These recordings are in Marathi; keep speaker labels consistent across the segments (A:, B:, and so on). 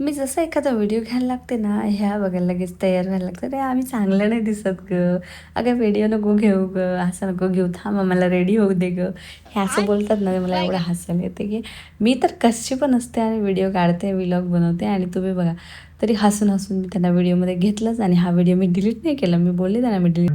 A: मी जसं एखादा व्हिडिओ घ्यायला लागते ना, ह्या बघायला लगेच तयार व्हायला लागतं. "अरे, आम्ही चांगलं नाही दिसत गं. अगं, व्हिडिओ नको घेऊ गं. असं नको घेऊ. थांब आम्हाला रेडी होऊ दे गं." हे असं बोलतात ना, मला एवढं हसायला येते, की मी तर कशी पण असते आणि व्हिडिओ काढते, व्लॉग बनवते आणि तुम्ही बघा, तरी हसून-हसून मी त्यांना व्हिडिओमध्ये घेतलंच आणि हा व्हिडिओ मी डिलीट नाही केला. मी बोलले त्यांना मी डिलीट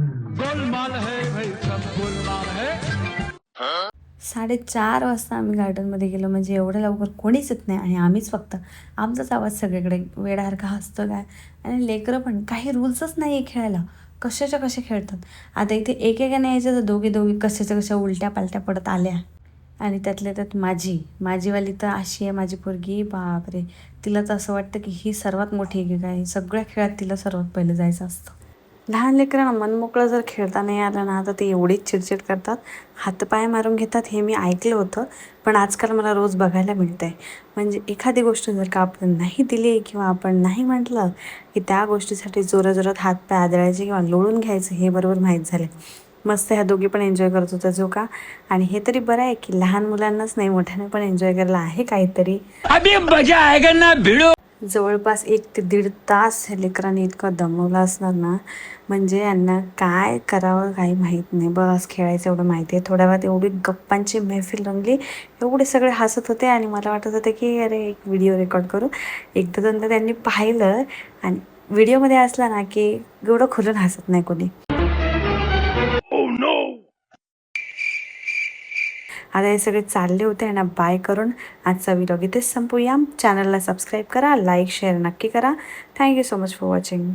A: 4:30 वाजता आम्ही गार्डनमध्ये गेलो म्हणजे एवढ्या लवकर कोणीच येत नाही आणि आम्हीच फक्त आमचाच आवाज सगळीकडे वेड्यासारखा हसतो काय आणि लेकरं पण काही रूल्सच नाही आहे खेळायला कशाच्या कशा खेळतात. आता इथे एकेकाने यायचं तर दोघी दोघी कशाच्या कशा उलट्या पालट्या पडत आल्या आणि त्यातल्या त्यात माझीवाली तर अशी आहे माझी पोरगी बापरे. तिला तर असं वाटतं की ही सर्वात मोठी आहे की काय सगळ्या खेळात तिला सर्वात पहिलं जायचं असतं. लहान लेकरांना मनमोकळं जर खेळता नाही आलं ना तर ते एवढीच चिडचिड करतात, हातपाय मारून घेतात हे मी ऐकलं होतं. पण आजकाल मला रोज बघायला मिळतं आहे. म्हणजे एखादी गोष्ट जर का आपण नाही दिली किंवा आपण नाही म्हटलं की त्या गोष्टीसाठी जोराजोरात हातपाय आदळायचे किंवा लोळून घ्यायचं हे बरोबर माहीत झालं. मस्त ह्या दोघी पण एन्जॉय करत होत्या जो का. आणि हे तरी बरं आहे की लहान मुलांनाच नाही मोठ्याने पण एन्जॉय करायला आहे काहीतरी. जवळपास 1 ते 1.5 तास हे लेकरांनी इतकं दमवलं असणार ना, म्हणजे यांना काय करावं काही माहीत नाही. बस खेळायचं एवढं माहिती आहे. थोड्या वेळात एवढी गप्पांची मैफिल रंगली, एवढे सगळे हसत होते आणि मला वाटत होतं की अरे एक व्हिडिओ रेकॉर्ड करू. एकदा दोनदा त्यांनी पाहिलं आणि व्हिडिओमध्ये असला ना की एवढं खुलून हसत नाही कोणी. आता हे सगळे चालले होते आणि बाय करून आजचा व्हिडिओ इथेच संपूया. चॅनलला सबस्क्राईब करा, लाईक शेअर नक्की करा. Thank you so much for watching.